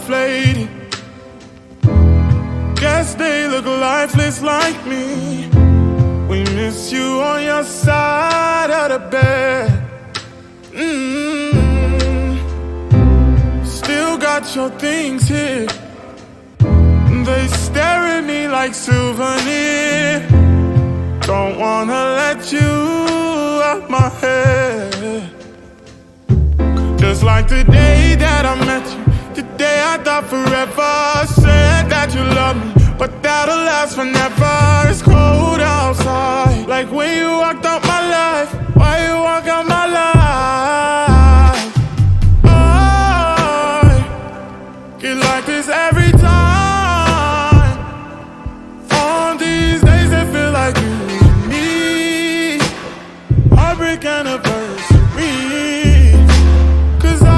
deflated. Guess they look lifeless like me. We miss you on your side of the bed. Still got your things here. They stare at me like souvenir. Don't wanna let you out my head. Just like the day that I met you, the day I thought forever. Said that you love me, but that'll last forever. It's cold outside, like when you walked out my life. Why you walk out my life? I get like this every time. On these days that feel like you and me. Heartbreak anniversary. Cause I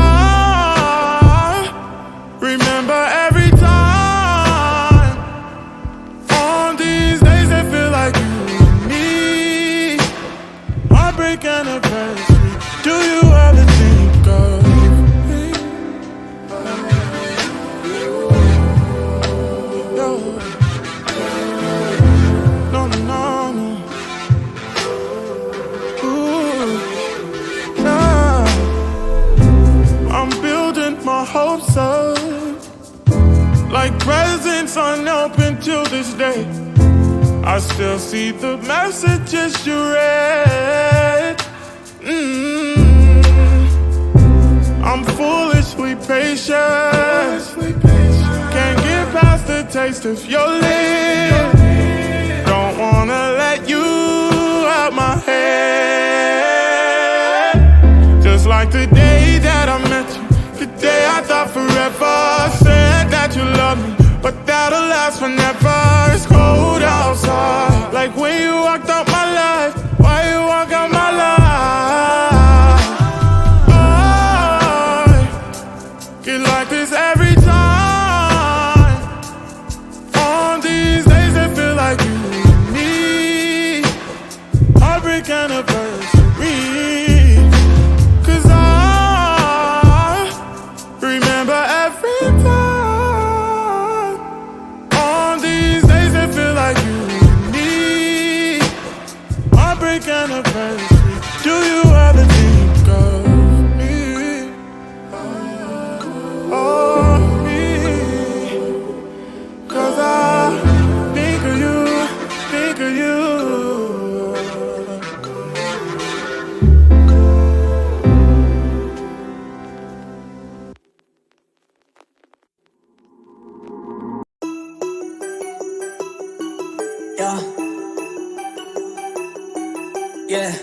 remember every time. On these days that feel like you and me. Heartbreak anniversary. Do you ever think of me? No, no, no, no. Ooh, nah. I'm building my hopes up, like presents unopened till this day. I still see the messages you read. I'm foolishly patient. Can't get past the taste of your lips. Don't wanna let you out my head. Just like the day that I met you, the day I thought forever. Said that you love me, but that'll last forever. It's cold outside, like when you walked out my life. Why you walk out my life? I get like this every time. On these days that feel like you and me. Heartbreak anniversary. Cause I remember every time. On these days that feel like you and me. Heartbreak anniversary. Do you ever think of me? Oh, me. Cause I think of you, think of you. Yeah. Yeah.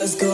Let's go.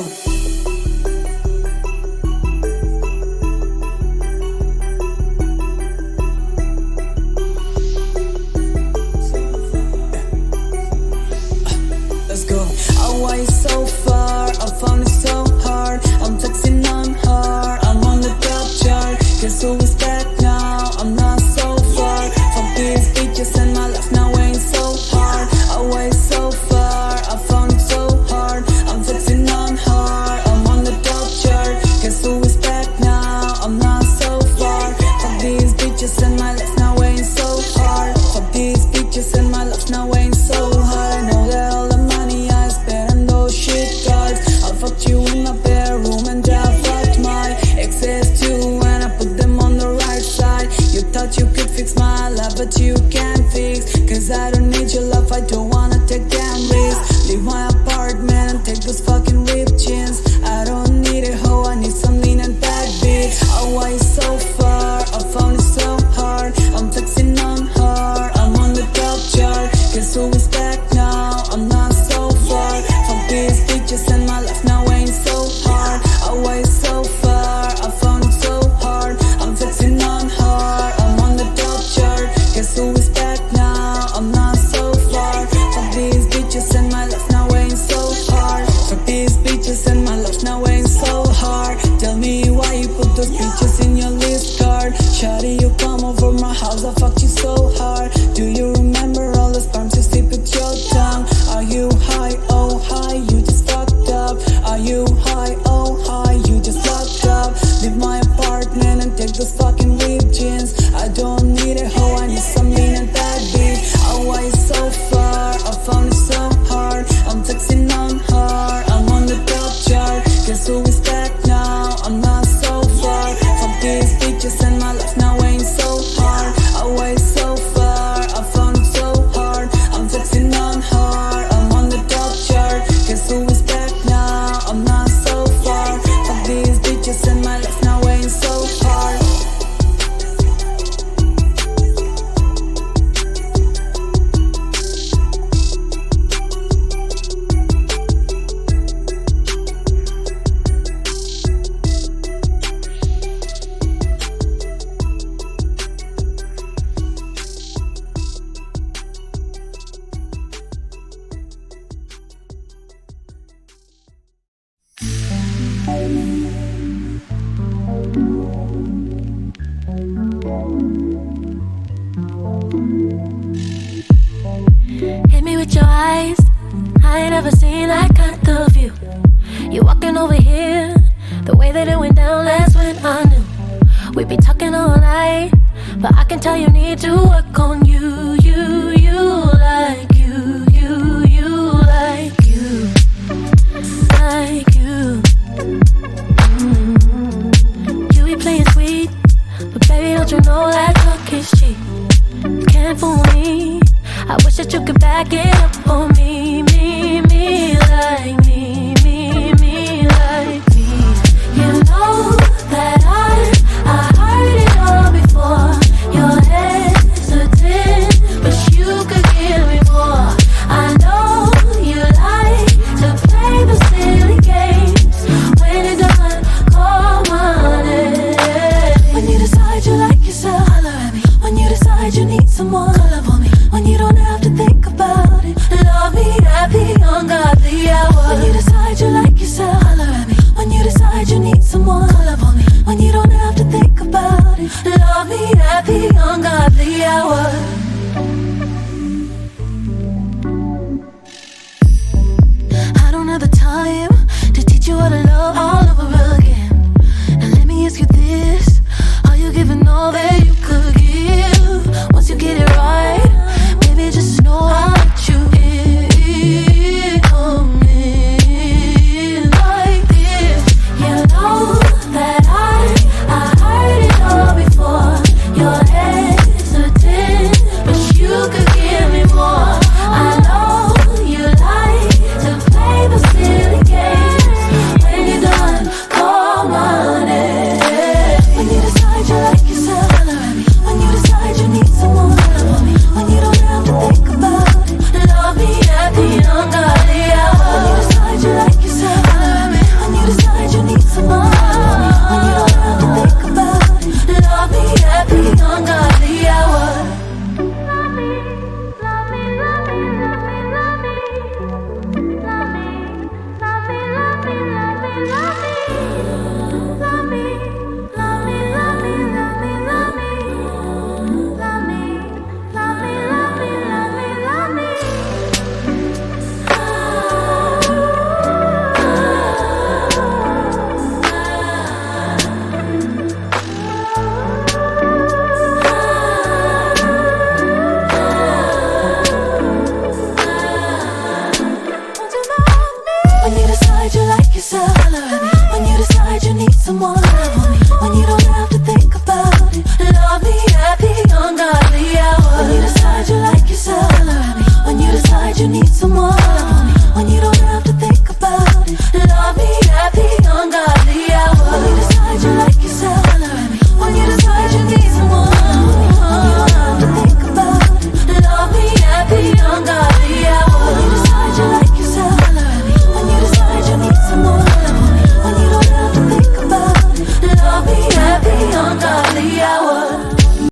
Let's go. Away so far, I found it so hard. I'm flexing on her, I'm on the top chart. Guess who is back now? I'm not so far from these bitches, and my life now ain't so hard. Away so far, I found it so hard. I'm flexing on her, I'm on the top chart. Guess who is back now? I'm not so far from these bitches, and my life now ain't so hard. From these bitches, and my life now ain't so hard. I know that all the money I spent on those shit cards. I fucked you in my bedroom and I fucked my exes too, and I put them on the right side. You thought you could fix my life, but you can't fix. Cause I don't need your love, I don't wanna take damn risks. Leave my apartment and take those fucking ripped jeans. I don't need a hoe, I need some lean and bad bitch. Away so far, I found it so hard. I'm flexing on her, I'm on the top chart. Guess who is back now? I'm not so far from these bitches, and my life now ain't so hard. Away so far, I found it so hard. I'm flexing on her, I'm on the top chart. Guess who is back now? I'm not so far from these bitches, and my life now ain't so hard. From these bitches, and my life now ain't so hard. Tell me why you put those bitches in your list card. Shawty, you come over my house, I fucked you so hard. Do you remember all the sperms you sleep with your tongue? Are you high? Oh hi, you just fucked up. tell you need to work on you.